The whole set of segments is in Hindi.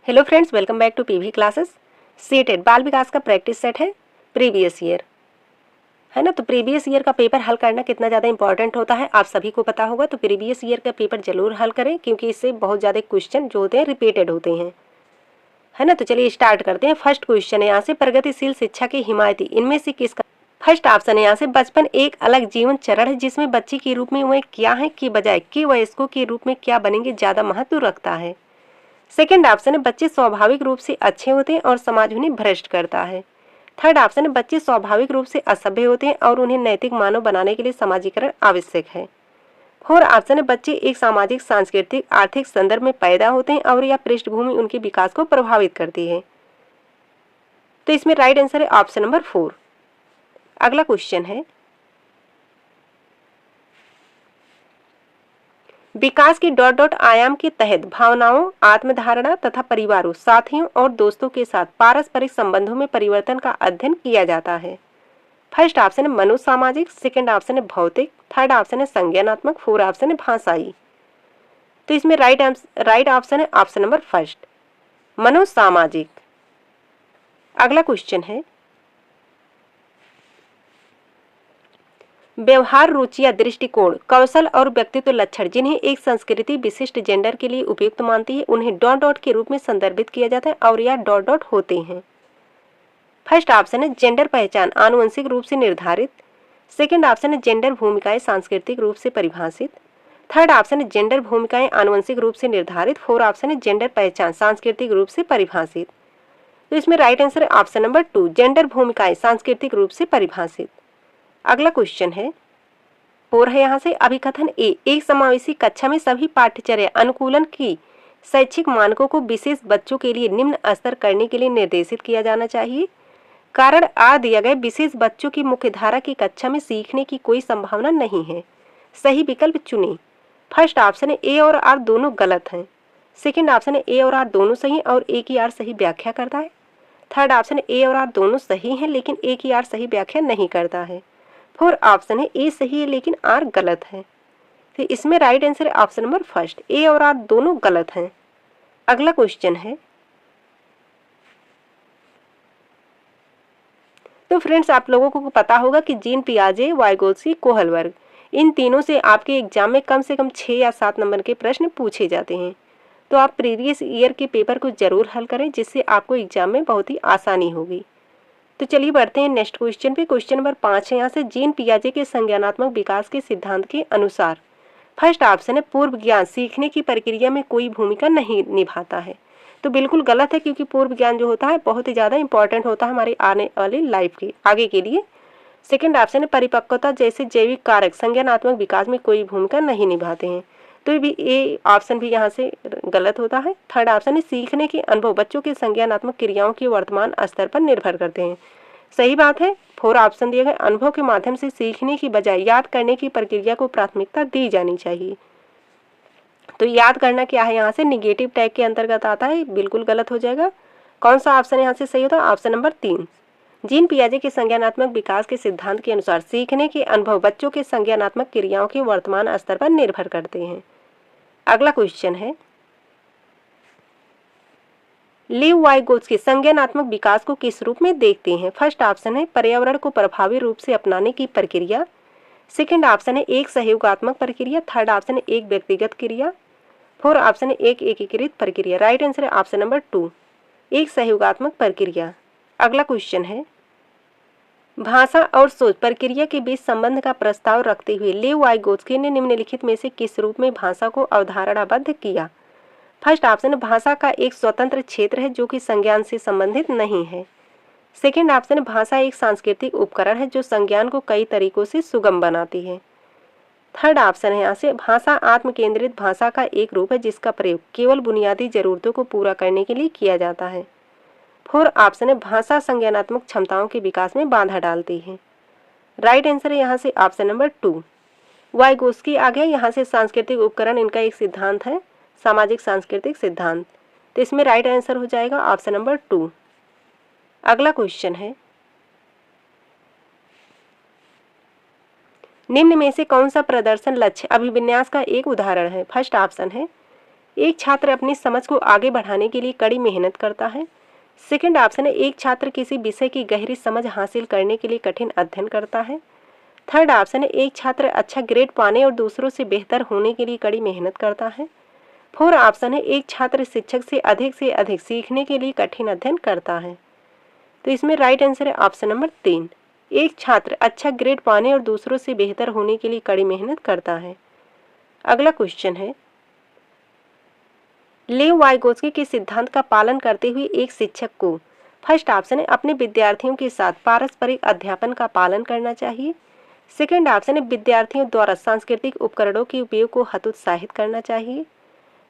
Hello friends, welcome back to PV classes. CTET बाल विकास का प्रैक्टिस सेट है प्रीवियस ईयर, है ना। तो प्रीवियस ईयर का पेपर हल करना कितना ज़्यादा इंपॉर्टेंट होता है आप सभी को पता होगा। तो प्रीवियस ईयर का पेपर जरूर हल करें क्योंकि इससे बहुत ज़्यादा क्वेश्चन जो होते हैं रिपीटेड होते हैं, है ना। तो चलिए स्टार्ट करते हैं। फर्स्ट क्वेश्चन है यहाँ से, प्रगतिशील शिक्षा के हिमायती इनमें से किसका। फर्स्ट ऑप्शन है यहाँ से, बचपन एक अलग जीवन चरण है जिसमें बच्चे के रूप में वह क्या है की बजाय के वयस्कों के रूप में क्या बनेंगे ज़्यादा महत्व रखता है। सेकेंड ऑप्शन है, बच्चे स्वाभाविक रूप से अच्छे होते हैं और समाज उन्हें भ्रष्ट करता है। थर्ड ऑप्शन है, बच्चे स्वाभाविक रूप से असभ्य होते हैं और उन्हें नैतिक मानव बनाने के लिए समाजीकरण आवश्यक है। फोर्थ ऑप्शन है, बच्चे एक सामाजिक सांस्कृतिक आर्थिक संदर्भ में पैदा होते हैं और यह पृष्ठभूमि उनके विकास को प्रभावित करती है। तो इसमें राइट आंसर है ऑप्शन नंबर 4। अगला क्वेश्चन है, विकास के डॉट डॉट आयाम के तहत भावनाओं, आत्मधारणा तथा परिवारों, साथियों और दोस्तों के साथ पारस्परिक संबंधों में परिवर्तन का अध्ययन किया जाता है। फर्स्ट ऑप्शन है मनोसामाजिक, सेकंड ऑप्शन है भौतिक, थर्ड ऑप्शन है संज्ञानात्मक, फोर्थ ऑप्शन है भाषाई। तो इसमें राइट ऑप्शन है ऑप्शन नंबर फर्स्ट, मनोसामाजिक। अगला क्वेश्चन है, व्यवहार रुचि या दृष्टिकोण, कौशल और व्यक्तित्व लक्षण जिन्हें एक संस्कृति विशिष्ट जेंडर के लिए उपयुक्त मानती है उन्हें डॉट डॉट के रूप में संदर्भित किया जाता है और यह डॉट डॉट होते हैं। फर्स्ट ऑप्शन है जेंडर पहचान आनुवंशिक रूप से निर्धारित, सेकंड ऑप्शन है जेंडर भूमिकाएं सांस्कृतिक रूप से परिभाषित, थर्ड ऑप्शन है जेंडर भूमिकाएं आनुवंशिक रूप से निर्धारित, फोर्थ ऑप्शन है जेंडर पहचान सांस्कृतिक रूप से परिभाषित। तो इसमें राइट आंसर है ऑप्शन नंबर 2, जेंडर भूमिकाएं सांस्कृतिक रूप से परिभाषित। अगला क्वेश्चन है, और है यहाँ से, अभिकथन ए, एक समावेशी कक्षा में सभी पाठ्यचर्या अनुकूलन की शैक्षिक मानकों को विशेष बच्चों के लिए निम्न स्तर करने के लिए निर्देशित किया जाना चाहिए। कारण आ दिया गया विशेष बच्चों की मुख्यधारा की कक्षा में सीखने की कोई संभावना नहीं है। सही विकल्प चुनें। फर्स्ट ऑप्शन है ए और आर दोनों गलत हैं, सेकंड ऑप्शन है ए और आर दोनों सही और ए की आर सही व्याख्या करता है, थर्ड ऑप्शन है ए और आर दोनों सही हैं लेकिन ए की आर सही व्याख्या नहीं करता है, फोर्थ ऑप्शन है ए सही है लेकिन आर गलत है। तो इसमें राइट आंसर है ऑप्शन नंबर फर्स्ट, ए और आर दोनों गलत हैं। अगला क्वेश्चन है, तो फ्रेंड्स आप लोगों को पता होगा कि जीन पियाजे, वाइगोत्स्की, कोहलबर्ग, इन तीनों से आपके एग्जाम में कम से कम 6 या 7 नंबर के प्रश्न पूछे जाते हैं। तो आप प्रीवियस ईयर के पेपर को जरूर हल करें जिससे आपको एग्जाम में बहुत ही आसानी होगी। तो चलिए बढ़ते हैं नेक्स्ट क्वेश्चन पे। क्वेश्चन नंबर 5 है यहाँ से, जीन पियाजे के संज्ञानात्मक विकास के सिद्धांत के अनुसार फर्स्ट ऑप्शन है पूर्व ज्ञान सीखने की प्रक्रिया में कोई भूमिका नहीं निभाता है। तो बिल्कुल गलत है क्योंकि पूर्व ज्ञान जो होता है बहुत ही ज़्यादा इंपॉर्टेंट होता है हमारी आने वाली लाइफ के आगे के लिए। सेकंड ऑप्शन है परिपक्वता जैसे जैविक कारक संज्ञानात्मक विकास में कोई भूमिका नहीं निभाते हैं। तो ये भी ए ऑप्शन भी यहाँ से गलत होता है। थर्ड ऑप्शन है सीखने के अनुभव बच्चों के संज्ञानात्मक क्रियाओं के वर्तमान स्तर पर निर्भर करते हैं। सही बात है। फोर ऑप्शन दिया गया, अनुभव के माध्यम से सीखने की बजाय याद करने की प्रक्रिया को प्राथमिकता दी जानी चाहिए। तो याद करना क्या है यहाँ से निगेटिव टैग के अंतर्गत आता है, बिल्कुल गलत हो जाएगा। कौन सा ऑप्शन यहाँ से सही होता है? Option number 3। जीन पियाजे के संज्ञानात्मक विकास के सिद्धांत के अनुसार सीखने के अनुभव बच्चों के संज्ञानात्मक क्रियाओं के वर्तमान स्तर पर निर्भर करते हैं। अगला क्वेश्चन है, लीव वाइगोत्स्की संज्ञानात्मक विकास को किस रूप में देखते हैं? फर्स्ट ऑप्शन है पर्यावरण को प्रभावी रूप से अपनाने की प्रक्रिया, सेकंड ऑप्शन है एक सहयोगात्मक प्रक्रिया, थर्ड ऑप्शन है एक व्यक्तिगत क्रिया, फोर्थ ऑप्शन है एक एकीकृत प्रक्रिया। राइट आंसर है ऑप्शन नंबर 2, एक सहयोगात्मक प्रक्रिया। अगला क्वेश्चन है, भाषा और सोच प्रक्रिया के बीच संबंध का प्रस्ताव रखते हुए लीव वाइगोत्स्की ने निम्नलिखित में से किस रूप में भाषा को अवधारणाबद्ध किया? फर्स्ट ऑप्शन है भाषा का एक स्वतंत्र क्षेत्र है जो कि संज्ञान से संबंधित नहीं है, सेकेंड ऑप्शन है भाषा एक सांस्कृतिक उपकरण है जो संज्ञान को कई तरीकों से सुगम बनाती है, थर्ड ऑप्शन है यहाँ से भाषा आत्म केंद्रित भाषा का एक रूप है जिसका प्रयोग केवल बुनियादी जरूरतों को पूरा करने के लिए किया जाता है, फोर्थ ऑप्शन है भाषा संज्ञानात्मक क्षमताओं के विकास में बाधा डालती है। राइट आंसर है यहाँ से ऑप्शन नंबर 2, वाइगोत्स्की आ गया। यहाँ से सांस्कृतिक उपकरण इनका एक सिद्धांत है, सामाजिक सांस्कृतिक सिद्धांत। तो इसमें राइट आंसर हो जाएगा ऑप्शन नंबर 2। अगला क्वेश्चन है, निम्न में से कौन सा प्रदर्शन लक्ष्य अभिविन्यास का एक उदाहरण है? फर्स्ट ऑप्शन है एक छात्र अपनी समझ को आगे बढ़ाने के लिए कड़ी मेहनत करता है। सेकंड ऑप्शन है एक छात्र किसी विषय की गहरी समझ हासिल करने के लिए कठिन अध्ययन करता है। थर्ड ऑप्शन है एक छात्र अच्छा ग्रेड पाने और दूसरों से बेहतर होने के लिए कड़ी मेहनत करता है। फोर्थ ऑप्शन है एक छात्र शिक्षक से अधिक सीखने के लिए कठिन अध्ययन करता है। तो इसमें राइट आंसर है ऑप्शन नंबर 3, एक छात्र अच्छा ग्रेड पाने और दूसरों से बेहतर होने के लिए कड़ी मेहनत करता है। अगला क्वेश्चन है, लेव वाइगोत्स्की के सिद्धांत का पालन करते हुए एक शिक्षक को फर्स्ट ऑप्शन है अपने विद्यार्थियों के साथ पारस्परिक अध्यापन का पालन करना चाहिए। सेकंड ऑप्शन है विद्यार्थियों द्वारा सांस्कृतिक उपकरणों के उपयोग को हतोत्साहित करना चाहिए।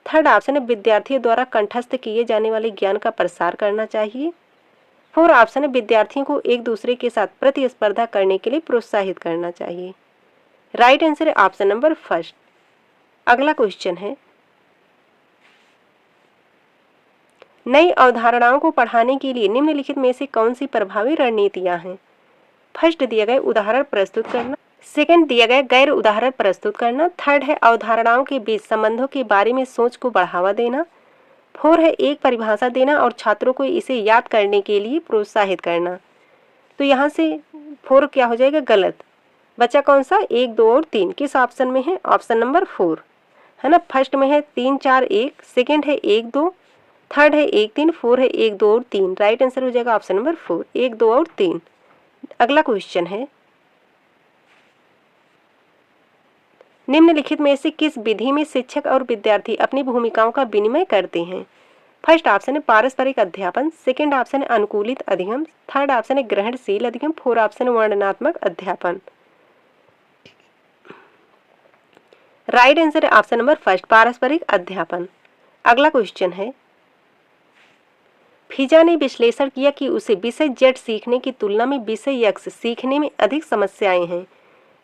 थर्ड ऑप्शन है विद्यार्थियों द्वारा कंठस्थ किए जाने वाले ज्ञान का प्रसार करना चाहिए। फोर्थ ऑप्शन है विद्यार्थियों को एक दूसरे के साथ प्रतिस्पर्धा करने के लिए प्रोत्साहित करना चाहिए। राइट आंसर है ऑप्शन नंबर फर्स्ट। अगला क्वेश्चन है, नई अवधारणाओं को पढ़ाने के लिए निम्नलिखित में से कौन सी प्रभावी रणनीतियां हैं? फर्स्ट दिया गया उदाहरण प्रस्तुत करना, सेकंड दिया गया गैर उदाहरण प्रस्तुत करना, थर्ड है अवधारणाओं के बीच संबंधों के बारे में सोच को बढ़ावा देना, फोर है एक परिभाषा देना और छात्रों को इसे याद करने के लिए प्रोत्साहित करना। तो यहाँ से फोर क्या हो जाएगा? गलत। बचा कौन सा? 1, 2 और 3 किस ऑप्शन में है? ऑप्शन नंबर 4 है ना। फर्स्ट में है 3, 4, 1, सेकेंड है 1, 2, थर्ड है 1, 3, फोर है 1, 2 और 3। राइट आंसर हो जाएगा ऑप्शन नंबर 4, 1, 2 और 3। अगला क्वेश्चन है, निम्नलिखित में से किस विधि में शिक्षक और विद्यार्थी अपनी भूमिकाओं का विनिमय करते हैं? फर्स्ट ऑप्शन है पारस्परिक अध्यापन, सेकंड ऑप्शन है अनुकूलित अधिगम, थर्ड ऑप्शन है ग्रहणशील अधिगम, फोर्थ ऑप्शन है वर्णनात्मक अध्यापन। राइट आंसर है ऑप्शन नंबर फर्स्ट, पारस्परिक अध्यापन। अगला क्वेश्चन है, फिजा ने विश्लेषण किया कि उसे विषय जेड सीखने की तुलना में विषय एक्स सीखने में अधिक समस्याएं हैं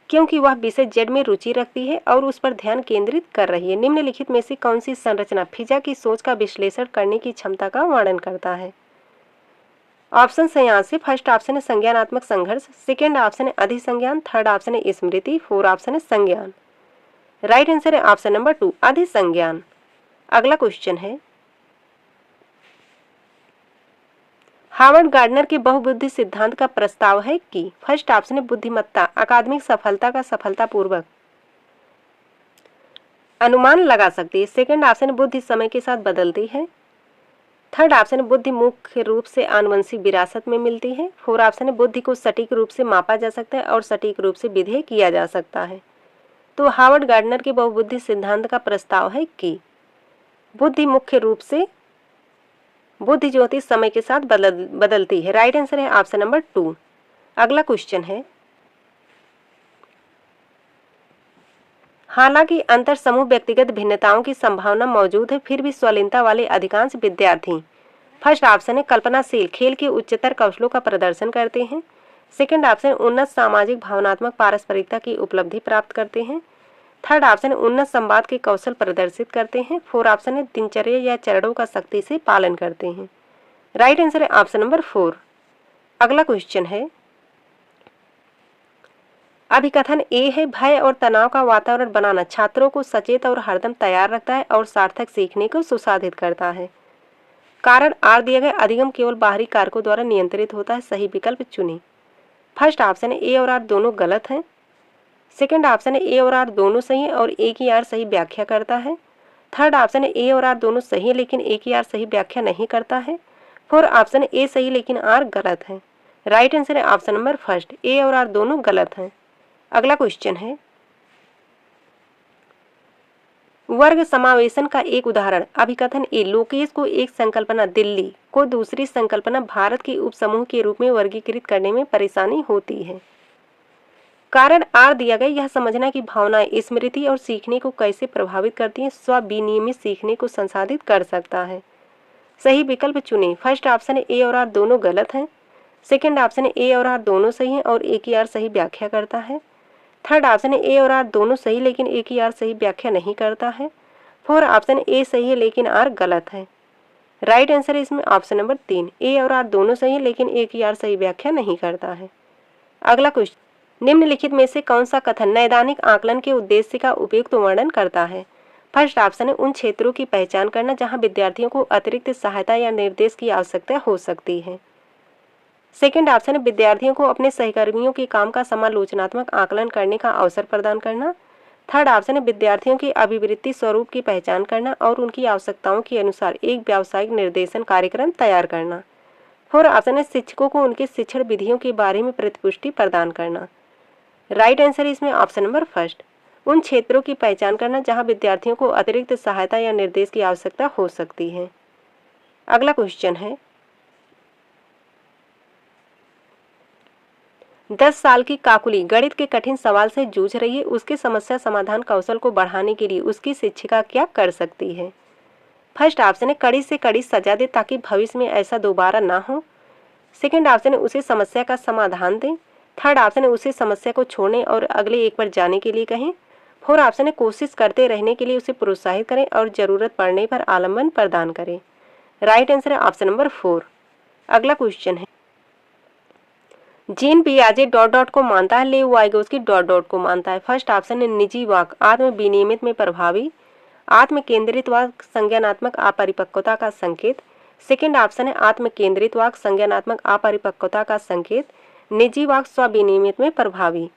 क्योंकि वह विषय जेड में रुचि रखती है और उस पर ध्यान केंद्रित कर रही है। निम्नलिखित में से कौन सी संरचना फिजा की सोच का विश्लेषण करने की क्षमता का वर्णन करता है? ऑप्शन है यहाँ से, फर्स्ट ऑप्शन है संज्ञानात्मक संघर्ष, सेकेंड ऑप्शन है अधिसंज्ञान, थर्ड ऑप्शन है स्मृति, फोर्थ ऑप्शन है संज्ञान। राइट आंसर है ऑप्शन नंबर 2, अधिसंज्ञान। अगला क्वेश्चन है, हार्वर्ड गार्डनर के बहुबुद्धि सिद्धांत का प्रस्ताव है कि फर्स्ट ऑप्शन है बुद्धिमत्ता अकादमिक सफलता का सफलतापूर्वक अनुमान लगा सकती है, सेकंड ऑप्शन है बुद्धि समय के साथ बदलती है, थर्ड ऑप्शन है बुद्धि मुख्य रूप से आनुवंशिक विरासत में मिलती है, फोर्थ ऑप्शन है बुद्धि को सटीक रूप से मापा जा सकता है और सटीक रूप से विधेय किया जा सकता है। तो हार्वर्ड गार्डनर के बहुबुद्धि सिद्धांत का प्रस्ताव है कि बुद्धि मुख्य रूप से बुद्धि जो होती है समय के साथ बदलती है। राइट आंसर है ऑप्शन नंबर 2। अगला क्वेश्चन है, हालांकि अंतर समूह व्यक्तिगत भिन्नताओं की संभावना मौजूद है, फिर भी स्वलीनता वाले अधिकांश विद्यार्थी फर्स्ट ऑप्शन है कल्पनाशील खेल के उच्चतर कौशलों का प्रदर्शन करते हैं, सेकंड ऑप्शन उन्नत सामाजिक भावनात्मक पारस्परिकता की उपलब्धि प्राप्त करते हैं, थर्ड ऑप्शन उन्नत संवाद के कौशल प्रदर्शित करते हैं, फोर्थ ऑप्शन है दिनचर्या या चरणों का सख्ती से पालन करते हैं। राइट आंसर है ऑप्शन नंबर 4। अगला क्वेश्चन है, अभिकथन ए है भय और तनाव का वातावरण बनाना छात्रों को सचेत और हरदम तैयार रखता है और सार्थक सीखने को सुसाधित करता है। कारण आर दिया गया, अधिगम केवल बाहरी कारकों द्वारा नियंत्रित होता है। सही विकल्प चुनें। फर्स्ट ऑप्शन है ए और आर दोनों गलत हैं, सेकंड ऑप्शन है ए और आर दोनों सही है और एक ही आर सही व्याख्या करता है, थर्ड ऑप्शन है ए और आर दोनों सही है लेकिन एक ही आर सही व्याख्या नहीं करता है, फोर्थ ऑप्शन है ए सही लेकिन आर गलत है। राइट आंसर है ऑप्शन नंबर फर्स्ट, ए और आर दोनों गलत हैं। अगला क्वेश्चन है, वर्ग समावेशन का एक उदाहरण अभिकथन ए लोकेश को एक संकल्पना दिल्ली को दूसरी संकल्पना भारत के उपसमूह के रूप में वर्गीकृत करने में परेशानी होती है। कारण आर दिया गया, यह समझना कि भावनाएं स्मृति और सीखने को कैसे प्रभावित करती हैं स्वविनियमित सीखने को संसाधित कर सकता है। सही विकल्प चुनें। फर्स्ट ऑप्शन है ए और आर दोनों गलत हैं, सेकंड ऑप्शन है ए और आर दोनों सही हैं और एक ही आर सही व्याख्या करता है, थर्ड ऑप्शन है ए और आर दोनों सही लेकिन एक ही आर सही व्याख्या नहीं करता है, फोर्थ ऑप्शन ए सही है लेकिन आर गलत है। राइट आंसर है इसमें ऑप्शन नंबर 3, ए और आर दोनों सही है लेकिन एक ही आर सही व्याख्या नहीं करता है। अगला क्वेश्चन, निम्नलिखित में से कौन सा कथन नैदानिक आकलन के उद्देश्य का उपयुक्त वर्णन करता है? फर्स्ट ऑप्शन है उन क्षेत्रों की पहचान करना जहां विद्यार्थियों को अतिरिक्त सहायता या निर्देश की आवश्यकता हो सकती है। सेकंड ऑप्शन है विद्यार्थियों को अपने सहकर्मियों के काम का समालोचनात्मक आकलन करने का अवसर प्रदान करना। थर्ड ऑप्शन है विद्यार्थियों की अभिवृत्ति स्वरूप की पहचान करना और उनकी आवश्यकताओं के अनुसार एक व्यावसायिक निर्देशन कार्यक्रम तैयार करना। फोर्थ ऑप्शन है शिक्षकों को उनके शिक्षण विधियों के बारे में प्रतिपुष्टि प्रदान करना। राइट आंसर इसमें ऑप्शन नंबर फर्स्ट, उन क्षेत्रों की पहचान करना जहां विद्यार्थियों को अतिरिक्त सहायता या निर्देश की आवश्यकता हो सकती है। अगला क्वेश्चन है 10 साल की काकुली गणित के कठिन सवाल से जूझ रही है, उसके समस्या समाधान कौशल को बढ़ाने के लिए उसकी शिक्षिका क्या कर सकती है। फर्स्ट ऑप्शन है कड़ी से कड़ी सजा दे ताकि भविष्य में ऐसा दोबारा ना हो। सेकंड ऑप्शन है उसे समस्या का समाधान दें। थर्ड ऑप्शन है उसे समस्या को छोड़ने और अगले एक पर जाने के लिए कहें। फोर्थ ऑप्शन है कोशिश करते रहने के लिए उसे प्रोत्साहित करें और जरूरत पड़ने पर आलम्बन प्रदान करें। राइट आंसर है ऑप्शन नंबर 4। अगला क्वेश्चन है जीन पियाजे डॉट डॉट को मानता है, लेव वाइगोत्स्की डॉट डॉट को मानता है। फर्स्ट ऑप्शन है निजी वाक आत्म विनियमित में प्रभावी, आत्म केंद्रित वाक संज्ञानात्मक अपरिपक्वता का संकेत। सेकंड ऑप्शन है आत्म केंद्रित वाक संज्ञानात्मक अपरिपक्वता का संकेत, निजी वाक स्वविनियमित में प्रभावी।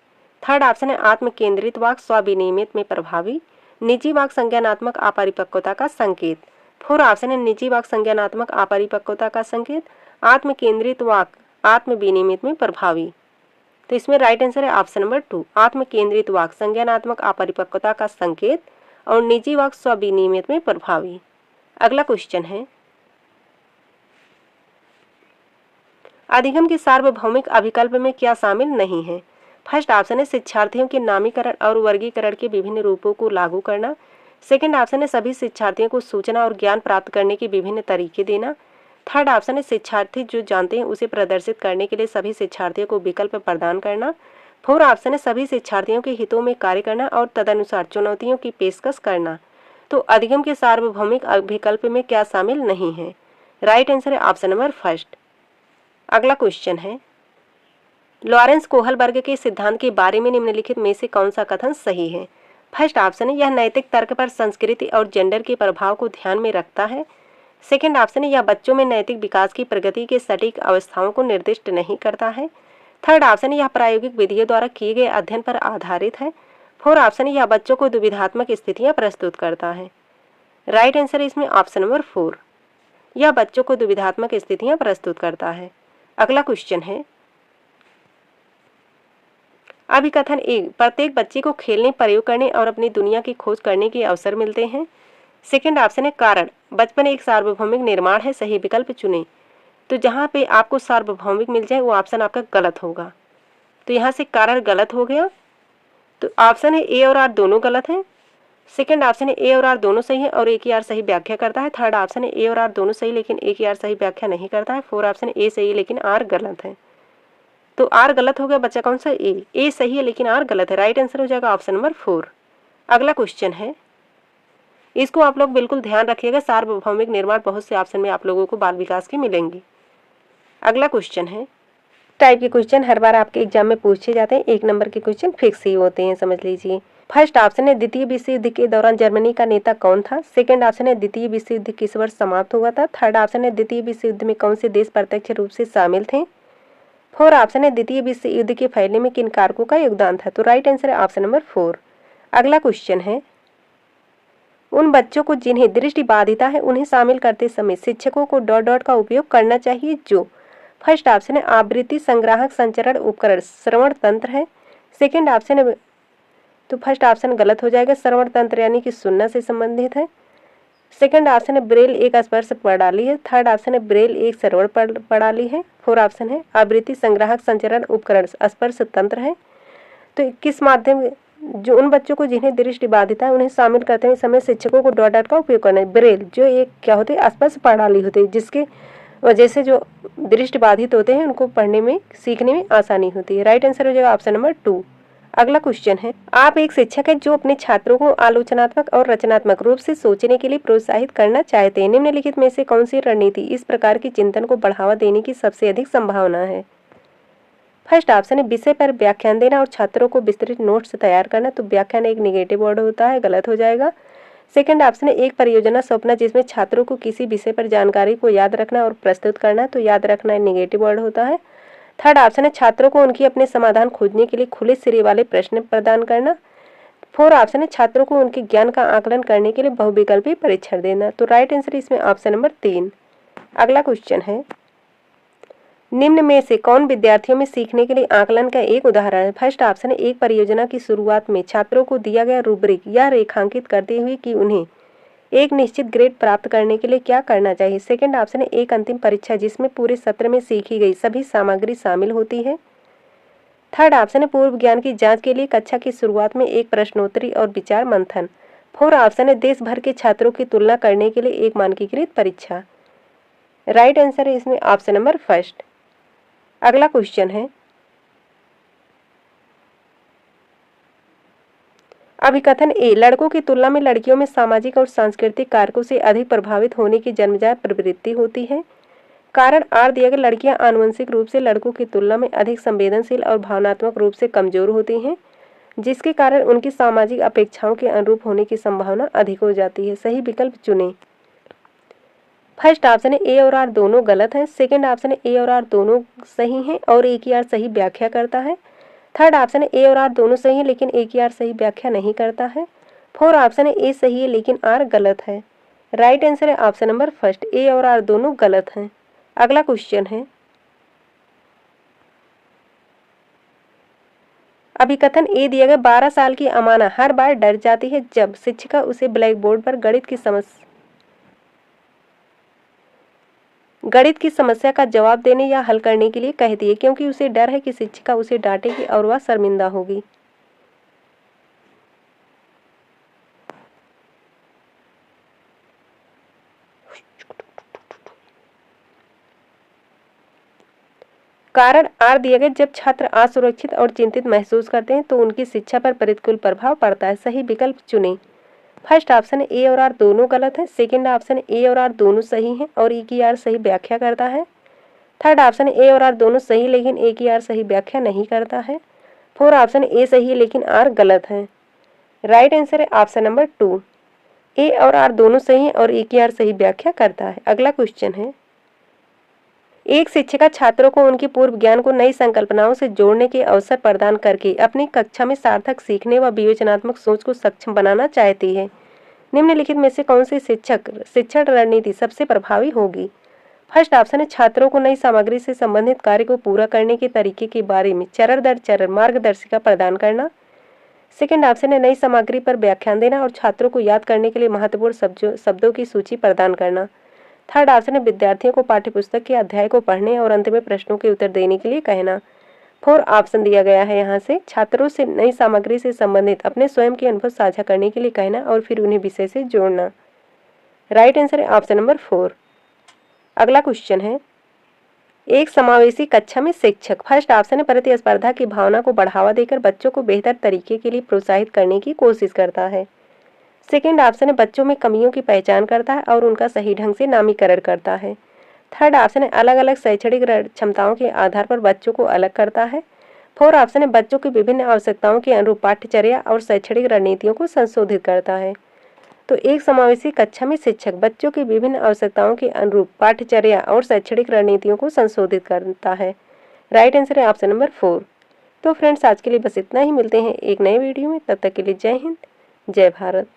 थर्ड ऑप्शन है आत्म केंद्रित वाक स्वविनियमित में प्रभावी, निजी वाक संज्ञानात्मक अपरिपक्वता का संकेत। फोर्थ ऑप्शन है निजी वाक संज्ञानात्मक अपरिपक्वता का संकेत, आत्म केंद्रित वाक आत्म विनियमित में प्रभावी। तो इसमें राइट आंसर है ऑप्शन नंबर 2, आत्म केंद्रित वाक संज्ञानात्मक अपरिपक्वता का संकेत और निजी वाक स्वविनियमित में प्रभावी। अगला क्वेश्चन है अधिगम के सार्वभौमिक अभिकल्प में क्या शामिल नहीं है। फर्स्ट ऑप्शन है शिक्षार्थियों के नामीकरण और वर्गीकरण के विभिन्न रूपों को लागू करना। सेकंड ऑप्शन है सभी शिक्षार्थियों को सूचना और ज्ञान प्राप्त करने के विभिन्न तरीके देना। थर्ड ऑप्शन है शिक्षार्थी जो जानते हैं उसे प्रदर्शित करने के लिए सभी शिक्षार्थियों को विकल्प प्रदान करना। फोर्थ ऑप्शन है सभी शिक्षार्थियों के हितों में कार्य करना और तदनुसार चुनौतियों की पेशकश करना। तो अधिगम के सार्वभौमिक विकल्प में क्या शामिल नहीं है। राइट आंसर है ऑप्शन नंबर फर्स्ट। अगला क्वेश्चन है लॉरेंस कोहलबर्ग के सिद्धांत के बारे में निम्नलिखित में से कौन सा कथन सही है। फर्स्ट ऑप्शन है यह नैतिक तर्क पर संस्कृति और जेंडर के प्रभाव को ध्यान में रखता है। सेकंड ऑप्शन है यह बच्चों में नैतिक विकास की प्रगति के सटीक अवस्थाओं को निर्दिष्ट नहीं करता है। थर्ड ऑप्शन है यह प्रायोगिक विधियों द्वारा किए गए अध्ययन पर आधारित है। फोर्थ ऑप्शन है यह बच्चों को दुविधात्मक स्थितियां प्रस्तुत करता है। राइट आंसर है इसमें ऑप्शन नंबर 4, यह बच्चों को दुविधात्मक स्थितियां प्रस्तुत करता है। अगला क्वेश्चन है अभिकथन 1, प्रत्येक बच्चे को खेलने, प्रयोग करने और अपनी दुनिया की खोज करने के अवसर मिलते हैं। सेकंड ऑप्शन है कारण, बचपन एक सार्वभौमिक निर्माण है, सही विकल्प चुनें। तो जहाँ पे आपको सार्वभौमिक मिल जाए वो ऑप्शन आपका गलत होगा। तो यहाँ से कारण गलत हो गया, तो ऑप्शन है ए और आर दोनों गलत हैं। सेकंड ऑप्शन है ए और आर दोनों सही है और एक ही आर सही व्याख्या करता है। थर्ड ऑप्शन है ए और आर दोनों सही लेकिन एक ही आर सही व्याख्या नहीं करता है। फोर्थ ऑप्शन ए सही है लेकिन आर गलत है। तो आर गलत हो गया, बच्चा कौन सा ए सही है लेकिन आर गलत है। राइट आंसर हो जाएगा ऑप्शन नंबर 4। अगला क्वेश्चन है, इसको आप लोग बिल्कुल ध्यान रखिएगा, सार्वभौमिक निर्माण बहुत से ऑप्शन में आप लोगों को बाल विकास के मिलेंगे। अगला क्वेश्चन है, टाइप के क्वेश्चन हर बार आपके एग्जाम में पूछे जाते हैं, 1 नंबर के क्वेश्चन फिक्स ही होते हैं, समझ लीजिए। फर्स्ट ऑप्शन है द्वितीय विश्व युद्ध के दौरान जर्मनी का नेता कौन था। सेकंड ऑप्शन है द्वितीय विश्व युद्ध किस वर्ष समाप्त हुआ था। थर्ड ऑप्शन है द्वितीय विश्व युद्ध में कौन से देश प्रत्यक्ष रूप से शामिल थे। फोर्थ ऑप्शन है द्वितीय विश्व युद्ध के फैलने में किन कारकों का योगदान था। तो राइट आंसर है ऑप्शन नंबर 4। अगला क्वेश्चन है, उन बच्चों को जिन्हें दृष्टिबाधिता है उन्हें शामिल करते समय शिक्षकों को डॉट डॉट का उपयोग करना चाहिए जो। फर्स्ट ऑप्शन है आवृत्ति संग्राहक संचरण उपकरण श्रवण तंत्र है। सेकंड ऑप्शन है, तो फर्स्ट ऑप्शन गलत हो जाएगा, श्रवण तंत्र यानी कि सुनना से संबंधित है। सेकंड ऑप्शन है ब्रेल एक स्पर्श प्रणाली है। थर्ड ऑप्शन है ब्रेल एक श्रवण प्रणाली है। फोर्थ ऑप्शन है आवृत्ति संग्राहक संचरण उपकरण स्पर्श तंत्र है। तो किस माध्यम, जो उन बच्चों को जिन्हें दृष्टिबाधिता है उन्हें शामिल करते हुए समय शिक्षकों को डॉट डॉट का उपयोग करना है। ब्रेल जो एक क्या होती है, स्पर्श प्रणाली होती है, जिसके वजह से जो दृष्टिबाधित होते हैं उनको पढ़ने में सीखने में आसानी होती है। राइट आंसर हो जाएगा ऑप्शन नंबर 2। अगला क्वेश्चन है, आप एक शिक्षक हैं जो अपने छात्रों को आलोचनात्मक और रचनात्मक रूप से सोचने के लिए प्रोत्साहित करना चाहते हैं। निम्नलिखित में से कौन सी रणनीति इस प्रकार के चिंतन को बढ़ावा देने की सबसे अधिक संभावना है। फर्स्ट ऑप्शन है विषय पर व्याख्यान देना और छात्रों को विस्तृत नोट्स तैयार करना। तो व्याख्यान एक निगेटिव वर्ड होता है, गलत हो जाएगा। सेकंड ऑप्शन है एक परियोजना सौंपना जिसमें छात्रों को किसी विषय पर जानकारी को याद रखना और प्रस्तुत करना, तो याद रखना नेगेटिव वर्ड होता है। थर्ड ऑप्शन है छात्रों को उनकी अपने समाधान खोजने के लिए खुले सिरे वाले प्रश्न प्रदान करना। फोर्थ ऑप्शन है छात्रों को उनके ज्ञान का आकलन करने के लिए बहुविकल्पीय परीक्षण देना। तो राइट आंसर इसमें ऑप्शन नंबर 3। अगला क्वेश्चन है, निम्न में से कौन विद्यार्थियों में सीखने के लिए आकलन का एक उदाहरण है। फर्स्ट ऑप्शन है एक परियोजना की शुरुआत में छात्रों को दिया गया रूब्रिक यह रेखांकित करते हुए कि उन्हें एक निश्चित ग्रेड प्राप्त करने के लिए क्या करना चाहिए। सेकंड ऑप्शन है एक अंतिम परीक्षा जिसमें पूरे सत्र में सीखी गई सभी सामग्री शामिल होती है। थर्ड ऑप्शन है पूर्व ज्ञान की जांच के लिए कक्षा की शुरुआत में एक प्रश्नोत्तरी और विचार मंथन। फोर्थ ऑप्शन है देश भर के छात्रों की तुलना करने के लिए एक मानकीकृत परीक्षा। राइट आंसर है इसमें ऑप्शन नंबर फर्स्ट। अगला क्वेश्चन है, अभिकथन ए लड़कों की तुलना में लड़कियों में सामाजिक और सांस्कृतिक कारकों से अधिक प्रभावित होने की जन्मजात प्रवृत्ति होती है। कारण आर दिया गया लड़कियां आनुवंशिक रूप से लड़कों की तुलना में अधिक संवेदनशील और भावनात्मक रूप से कमजोर होती हैं, जिसके कारण उनकी सामाजिक अपेक्षाओं के अनुरूप होने की संभावना अधिक हो जाती है। सही विकल्प चुनें। फर्स्ट ऑप्शन है ए और आर दोनों गलत हैं। सेकंड ऑप्शन है ए और आर दोनों सही हैं और ए की आर सही व्याख्या करता है। थर्ड ऑप्शन है ए और आर दोनों सही है लेकिन ए की आर सही व्याख्या नहीं करता है। फोर्थ ऑप्शन है ए सही है लेकिन आर गलत है। राइट आंसर है ऑप्शन नंबर फर्स्ट, ए और आर दोनों गलत हैं। अगला क्वेश्चन है, अभिकथन ए दिया गया 12 साल की अमाना हर बार डर जाती है जब शिक्षिका उसे ब्लैक बोर्ड पर गणित की समस्या का जवाब देने या हल करने के लिए कहती है, क्योंकि उसे डर है कि शिक्षिका उसे डांटेगी और वह शर्मिंदा होगी। कारण आर दिया गया जब छात्र असुरक्षित और चिंतित महसूस करते हैं तो उनकी शिक्षा पर प्रतिकूल प्रभाव पड़ता है। सही विकल्प चुनें। फर्स्ट ऑप्शन है ए और आर दोनों गलत है। सेकंड ऑप्शन है ए और आर दोनों सही हैं और ए की आर सही व्याख्या करता है। थर्ड ऑप्शन है ए और आर दोनों सही लेकिन ए की आर सही व्याख्या नहीं करता है। फोर्थ ऑप्शन ए सही है लेकिन आर गलत है। राइट आंसर है ऑप्शन नंबर 2, ए और आर दोनों सही हैं और ए की आर सही व्याख्या करता है। अगला क्वेश्चन है, एक शिक्षिका छात्रों को उनके पूर्व ज्ञान को नई संकल्पनाओं से जोड़ने के अवसर प्रदान करके अपनी कक्षा में सार्थक सीखने व विवेचनात्मक सोच को सक्षम बनाना चाहती है। निम्नलिखित में से कौन सी शिक्षण रणनीति सबसे प्रभावी होगी। फर्स्ट ऑप्शन है छात्रों को नई सामग्री से संबंधित कार्य को पूरा करने के तरीके के बारे में चरण दर चरण मार्गदर्शिका प्रदान करना। सेकंड ऑप्शन है नई सामग्री पर व्याख्यान देना और छात्रों को याद करने के लिए महत्वपूर्ण शब्दों की सूची प्रदान करना। थर्ड ऑप्शन है विद्यार्थियों को पाठ्यपुस्तक के अध्याय को पढ़ने और अंत में प्रश्नों के उत्तर देने के लिए कहना। फोर्थ ऑप्शन दिया गया है यहाँ से छात्रों से नई सामग्री से संबंधित अपने स्वयं के अनुभव साझा करने के लिए कहना और फिर उन्हें विषय से जोड़ना। राइट आंसर है ऑप्शन नंबर 4। अगला क्वेश्चन है, एक समावेशी कक्षा में शिक्षक। फर्स्ट ऑप्शन है प्रतिस्पर्धा की भावना को बढ़ावा देकर बच्चों को बेहतर तरीके के लिए प्रोत्साहित करने की कोशिश करता है। सेकंड ऑप्शन है बच्चों में कमियों की पहचान करता है और उनका सही ढंग से नामीकरण करता है। थर्ड ऑप्शन है अलग अलग शैक्षणिक क्षमताओं के आधार पर बच्चों को अलग करता है। फोर्थ ऑप्शन है बच्चों की विभिन्न आवश्यकताओं के अनुरूप पाठ्यचर्या और शैक्षणिक रणनीतियों को संशोधित करता है। तो एक समावेशी कक्षा में शिक्षक बच्चों की विभिन्न आवश्यकताओं के अनुरूप पाठ्यचर्या और शैक्षणिक रणनीतियों को संशोधित करता है। राइट आंसर है ऑप्शन नंबर 4। तो फ्रेंड्स आज के लिए बस इतना ही, मिलते हैं एक नए वीडियो में, तब तक के लिए जय हिंद जय भारत।